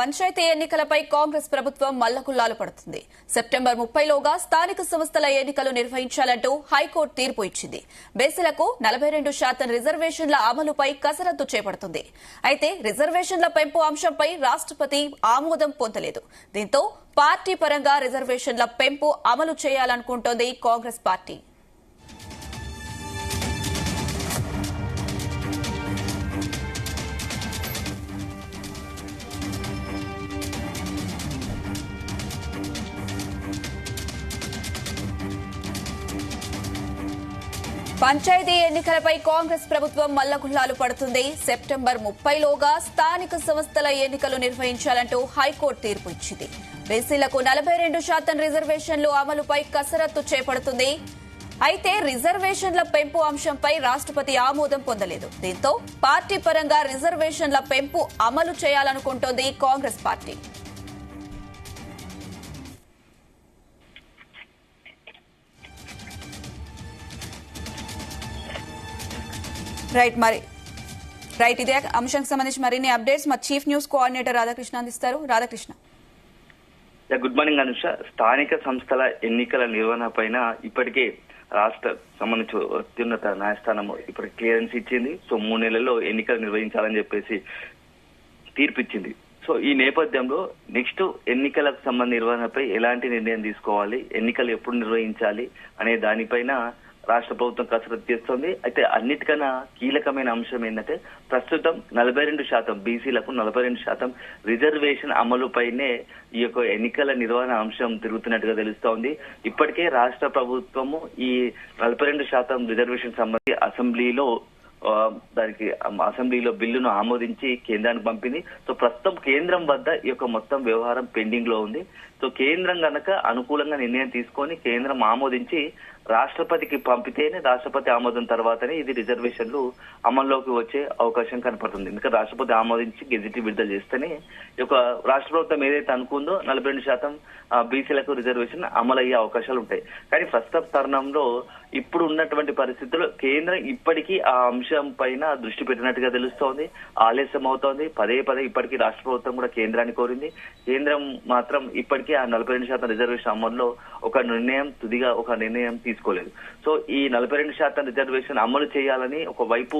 పంచాయతీ ఎన్నికలపై కాంగ్రెస్ ప్రభుత్వం మల్లగుల్లాలు పడుతుంది. సెప్టెంబర్ 30లోగా స్థానిక సంస్థల ఎన్నికలు నిర్వహించాలంటూ హైకోర్టు తీర్పు ఇచ్చింది. బీసీలకు 42% రిజర్వేషన్ల అమలుపై కసరత్తు చేపడుతుంది. అయితే రిజర్వేషన్ల పెంపు అంశంపై రాష్ట్రపతి ఆమోదం పొందలేదు. దీంతో పార్టీ పరంగా రిజర్వేషన్ల పెంపు అమలు చేయాలనుకుంటోంది కాంగ్రెస్ పార్టీ. పంచాయతీ ఎన్నికలపై కాంగ్రెస్ ప్రభుత్వం మల్లగుల్లాలు పడుతుంది. సెప్టెంబర్ 30లోగా స్థానిక సంస్థల ఎన్నికలు నిర్వహించాలంటూ హైకోర్టు తీర్పు ఇచ్చింది. బీసీలకు 42% రిజర్వేషన్లు అమలుపై కసరత్తు చేపడుతుంది. అయితే రిజర్వేషన్ల పెంపు అంశంపై రాష్ట్రపతి ఆమోదం పొందలేదు. దీంతో పార్టీ పరంగా రిజర్వేషన్ల పెంపు అమలు చేయాలనుకుంటోంది కాంగ్రెస్ పార్టీ. ఇదే అంశానికి సంబంధించి మరిన్ని అప్డేట్స్ మా చీఫ్ న్యూస్ కోఆర్డినేటర్ రాధాకృష్ణ అందిస్తారు. రాధాకృష్ణ. Good morning Anusha. స్థానిక సంస్థల ఎన్నికల నిర్వహణ పైన ఇప్పటికే రాష్ట్ర సంబంధించి అత్యున్నత న్యాయస్థానం ఇప్పటికి క్లియరెన్స్ ఇచ్చింది. సో 3 నెలల్లో ఎన్నికలు నిర్వహించాలని చెప్పేసి తీర్పిచ్చింది. సో ఈ నేపథ్యంలో నెక్స్ట్ ఎన్నికలకు సంబంధించిన నిర్వహణపై ఎలాంటి నిర్ణయం తీసుకోవాలి, ఎన్నికలు ఎప్పుడు నిర్వహించాలి అనే దానిపైన రాష్ట్ర ప్రభుత్వం కసరత్తు చేస్తోంది. అయితే అన్నిటికన్నా కీలకమైన అంశం ఏంటంటే ప్రస్తుతం 42% బీసీలకు 42% రిజర్వేషన్ అమలుపైనే ఈ యొక్క ఎన్నికల నిర్వహణ అంశం తిరుగుతున్నట్టుగా తెలుస్తోంది. ఇప్పటికే రాష్ట్ర ప్రభుత్వము ఈ 42% రిజర్వేషన్ సంబంధించి అసెంబ్లీలో బిల్లును ఆమోదించి కేంద్రానికి పంపింది. సో ప్రస్తుతం కేంద్రం వద్ద ఈ యొక్క మొత్తం వ్యవహారం పెండింగ్ లో ఉంది. సో కేంద్రం గనక అనుకూలంగా నిర్ణయం తీసుకొని కేంద్రం ఆమోదించి రాష్ట్రపతికి పంపితేనే రాష్ట్రపతి ఆమోదం తర్వాతనే ఇది రిజర్వేషన్లు అమల్లోకి వచ్చే అవకాశం కనపడుతుంది. ఎందుకంటే రాష్ట్రపతి ఆమోదించి గెజిట్ విడుదల చేస్తేనే ఈ యొక్క రాష్ట్ర ప్రభుత్వం ఏదైతే అనుకుందో 42% బీసీలకు రిజర్వేషన్ అమలయ్యే అవకాశాలు ఉంటాయి. కానీ ప్రస్తుత తరుణంలో ఇప్పుడు ఉన్నటువంటి పరిస్థితుల్లో కేంద్రం ఇప్పటికీ ఆ అంశం పైన దృష్టి పెట్టినట్టుగా తెలుస్తోంది. ఆలస్యం అవుతోంది. పదే ఇప్పటికీ రాష్ట్ర ప్రభుత్వం కూడా కేంద్రాన్ని కోరింది. కేంద్రం మాత్రం ఇప్పటికీ ఆ 42% రిజర్వేషన్ అమల్లో తుదిగా ఒక నిర్ణయం తీసుకోలేదు. సో ఈ 42% రిజర్వేషన్ అమలు చేయాలని ఒకవైపు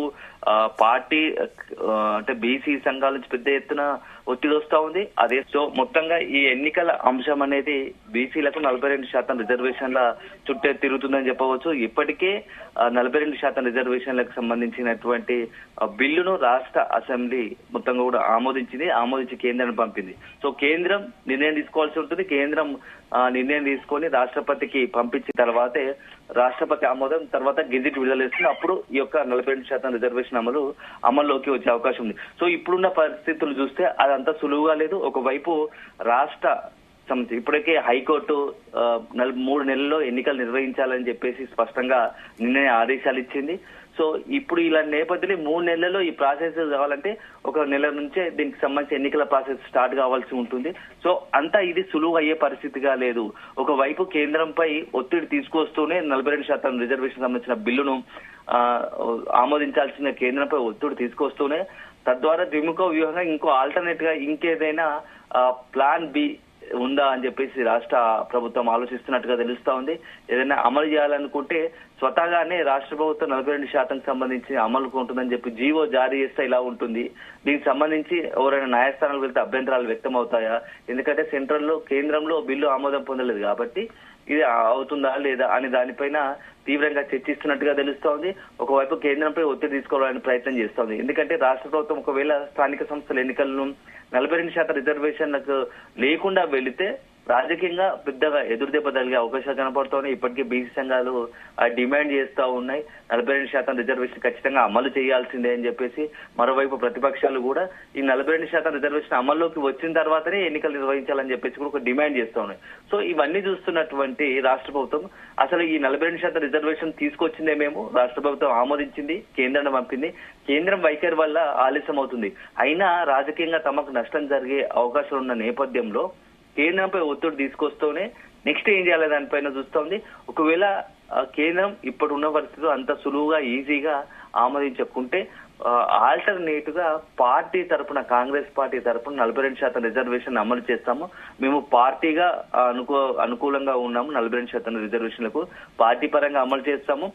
పార్టీ అంటే బీసీ సంఘాల నుంచి పెద్ద ఎత్తున ఒత్తిడి వస్తా ఉంది. అదే సో మొత్తంగా ఈ ఎన్నికల అంశం అనేది బీసీలకు 42% రిజర్వేషన్ల చుట్టే తిరుగుతుందని చెప్పవచ్చు. ఇప్పటికే 42% రిజర్వేషన్లకు సంబంధించినటువంటి బిల్లును రాష్ట్ర అసెంబ్లీ మొత్తంగా కూడా ఆమోదించి కేంద్రాన్ని పంపింది. సో కేంద్రం నిర్ణయం తీసుకోవాల్సి ఉంటుంది. కేంద్రం నిర్ణయం తీసుకొని రాష్ట్రపతికి పంపించిన తర్వాతే రాష్ట్రపతి ఆమోదం తర్వాత గెజిట్ విడుదల చేస్తుంది. అప్పుడు ఈ యొక్క 42% రిజర్వేషన్ అమల్లోకి వచ్చే అవకాశం ఉంది. సో ఇప్పుడున్న పరిస్థితులు చూస్తే అదంతా సులువుగా లేదు. ఒకవైపు రాష్ట్ర ఇప్పటికే హైకోర్టు 3 నెలల్లో ఎన్నికలు నిర్వహించాలని చెప్పేసి స్పష్టంగా నిన్న ఆదేశాలు ఇచ్చింది. సో ఇప్పుడు ఇలా నేపథ్యంలో 3 నెలల్లో ఈ ప్రాసెస్ కావాలంటే 1 నెల నుంచే దీనికి సంబంధించి ఎన్నికల ప్రాసెస్ స్టార్ట్ కావాల్సి ఉంటుంది. సో అంతా ఇది సులువు అయ్యే పరిస్థితిగా లేదు. ఒకవైపు కేంద్రంపై ఒత్తిడి తీసుకొస్తూనే 42% రిజర్వేషన్ సంబంధించిన బిల్లును ఆమోదించాల్సిన కేంద్రంపై ఒత్తిడి తీసుకొస్తూనే తద్వారా ద్విముఖ వ్యూహంగా ఇంకో ఆల్టర్నేట్ గా ఇంకేదైనా ప్లాన్ బి ఉందా అని చెప్పేసి రాష్ట్ర ప్రభుత్వం ఆలోచిస్తున్నట్టుగా తెలుస్తా ఉంది. ఏదైనా అమలు చేయాలనుకుంటే స్వతహాగానే రాష్ట్ర ప్రభుత్వం 42% సంబంధించి అమలుకు ఉంటుందని చెప్పి జీవో జారీ చేస్తే ఇలా ఉంటుంది. దీనికి సంబంధించి ఎవరైనా న్యాయస్థానాలకు వెళ్తే అభ్యంతరాలు వ్యక్తం అవుతాయా? ఎందుకంటే కేంద్రంలో బిల్లు ఆమోదం పొందలేదు కాబట్టి ఇది అవుతుందా లేదా అని దానిపైన తీవ్రంగా చర్చిస్తున్నట్టుగా తెలుస్తోంది. ఒకవైపు కేంద్రంపై ఒత్తిడి తీసుకోవాలని ప్రయత్నం చేస్తోంది. ఎందుకంటే రాష్ట్ర ప్రభుత్వం ఒకవేళ స్థానిక సంస్థల ఎన్నికలను 42% రిజర్వేషన్లకు లేకుండా వెళితే రాజకీయంగా పెద్దగా ఎదురుదెబ్బ తగిలే అవకాశాలు కనపడుతున్నాయి. ఇప్పటికే బీసీ సంఘాలు డిమాండ్ చేస్తా ఉన్నాయి 42% రిజర్వేషన్ ఖచ్చితంగా అమలు చేయాల్సిందే అని చెప్పేసి. మరోవైపు ప్రతిపక్షాలు కూడా ఈ 42% రిజర్వేషన్ అమల్లోకి వచ్చిన తర్వాతనే ఎన్నికలు నిర్వహించాలని చెప్పేసి కూడా ఒక డిమాండ్ చేస్తా ఉన్నాయి. సో ఇవన్నీ చూస్తున్నటువంటి రాష్ట్ర ప్రభుత్వం అసలు ఈ 42% రిజర్వేషన్ తీసుకొచ్చిందేమేమో రాష్ట్ర ప్రభుత్వం ఆమోదించింది, కేంద్రాన్ని పంపింది. కేంద్రం వైఖరి వల్ల ఆలస్యం అవుతుంది. అయినా రాజకీయంగా తమకు నష్టం జరిగే అవకాశాలు ఉన్న నేపథ్యంలో కేంద్రంపై ఒత్తిడి తీసుకొస్తూనే నెక్స్ట్ ఏం చేయాలి దానిపైన చూస్తోంది. ఒకవేళ కేంద్రం ఇప్పుడు ఉన్న పరిస్థితుల్లో అంత సులువుగా ఈజీగా ఆమోదించకుంటే ఆల్టర్నేట్ గా పార్టీ తరపున కాంగ్రెస్ పార్టీ తరపున 42% రిజర్వేషన్ అమలు చేస్తాము. మేము పార్టీగా అనుకూలంగా ఉన్నాము. 42% రిజర్వేషన్లకు పార్టీ పరంగా అమలు చేస్తాము.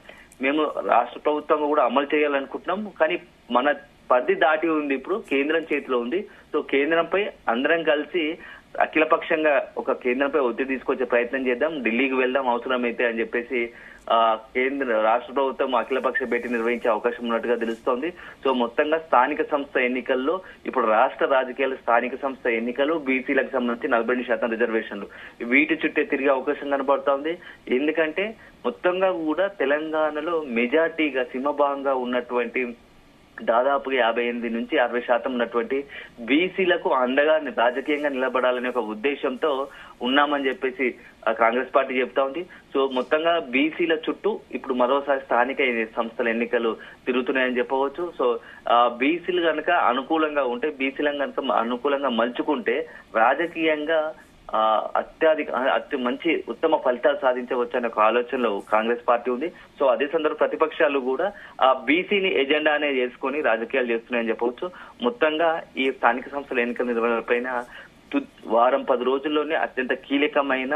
మేము రాష్ట్ర ప్రభుత్వంగా కూడా అమలు చేయాలనుకుంటున్నాం. కానీ మన పరిధి దాటి ఉంది, ఇప్పుడు కేంద్రం చేతిలో ఉంది. సో కేంద్రంపై అందరం కలిసి అఖిలపక్షంగా ఒక కేంద్రంపై ఒత్తిడి తీసుకొచ్చే ప్రయత్నం చేద్దాం, ఢిల్లీకి వెళ్దాం అవసరమైతే అని చెప్పేసి రాష్ట్ర ప్రభుత్వం అఖిలపక్ష భేటీ నిర్వహించే అవకాశం ఉన్నట్టుగా తెలుస్తోంది. సో మొత్తంగా స్థానిక సంస్థ ఎన్నికల్లో ఇప్పుడు రాష్ట్ర రాజకీయాలు, స్థానిక సంస్థ ఎన్నికలు, బీసీలకు సంబంధించి 42% రిజర్వేషన్లు వీటి చుట్టే తిరిగే అవకాశం కనబడుతోంది. ఎందుకంటే మొత్తంగా కూడా తెలంగాణలో మెజార్టీగా సింహభాగంగా ఉన్నటువంటి దాదాపుగా 58 నుంచి 60% ఉన్నటువంటి బీసీలకు అండగా రాజకీయంగా నిలబడాలనే ఒక ఉద్దేశంతో ఉన్నామని చెప్పేసి కాంగ్రెస్ పార్టీ చెప్తా ఉంది. సో మొత్తంగా బీసీల చుట్టూ ఇప్పుడు మరోసారి స్థానిక సంస్థల ఎన్నికలు తిరుగుతున్నాయని చెప్పవచ్చు. సో బీసీలు కనుక అనుకూలంగా ఉంటే, బీసీలను కనుక అనుకూలంగా మలుచుకుంటే రాజకీయంగా మంచి ఉత్తమ ఫలితాలు సాధించవచ్చు అనే ఒక ఆలోచనలో కాంగ్రెస్ పార్టీ ఉంది. సో అదే సందర్భంలో ప్రతిపక్షాలు కూడా ఆ బీసీని ఎజెండానే చేసుకుని రాజకీయాలు చేస్తున్నాయని చెప్పవచ్చు. మొత్తంగా ఈ స్థానిక సంస్థల ఎన్నికల నిర్వహణ పైన వారం 10 రోజుల్లోనే అత్యంత కీలకమైన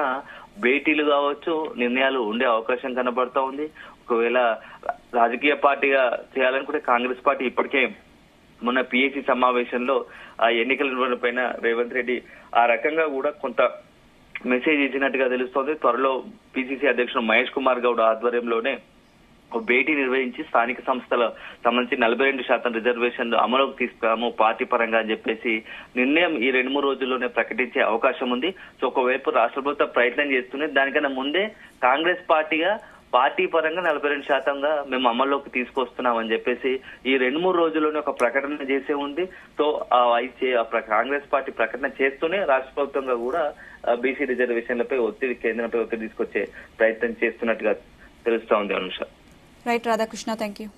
భేటీలు కావచ్చు, నిర్ణయాలు ఉండే అవకాశం కనబడతా ఉంది. ఒకవేళ రాజకీయ పార్టీగా చేయాలనుకుంటే కాంగ్రెస్ పార్టీ ఇప్పటికే మొన్న పిఎస్సి సమావేశంలో ఆ ఎన్నికల నిర్వహణ పైన రేవంత్ రెడ్డి ఆ రకంగా కూడా కొంత మెసేజ్ ఇచ్చినట్టుగా తెలుస్తోంది. త్వరలో పిసిసి అధ్యక్షుడు మహేష్ కుమార్ గౌడ్ ఆధ్వర్యంలోనే భేటీ నిర్వహించి స్థానిక సంస్థల సంబంధించి 42% రిజర్వేషన్లు అమలుకు తీసుకురాము పార్టీ పరంగా అని చెప్పేసి నిర్ణయం ఈ 2-3 రోజుల్లోనే ప్రకటించే అవకాశం ఉంది. సో ఒకవైపు రాష్ట్ర ప్రభుత్వం ప్రయత్నం చేస్తుంది, దానికన్నా ముందే కాంగ్రెస్ పార్టీగా పార్టీ పరంగా 42%గా మేము అమల్లోకి తీసుకొస్తున్నామని చెప్పేసి ఈ 2-3 రోజుల్లోనే ఒక ప్రకటన చేసే ఉంది. సో కాంగ్రెస్ పార్టీ ప్రకటన చేస్తూనే రాష్ట్ర ప్రభుత్వంగా కూడా బీసీ రిజర్వేషన్లపై కేంద్రంపై ఒత్తిడి తీసుకొచ్చే ప్రయత్నం చేస్తున్నట్టుగా తెలుస్తా ఉంది. Anusha. Right Radhakrishna, thank you.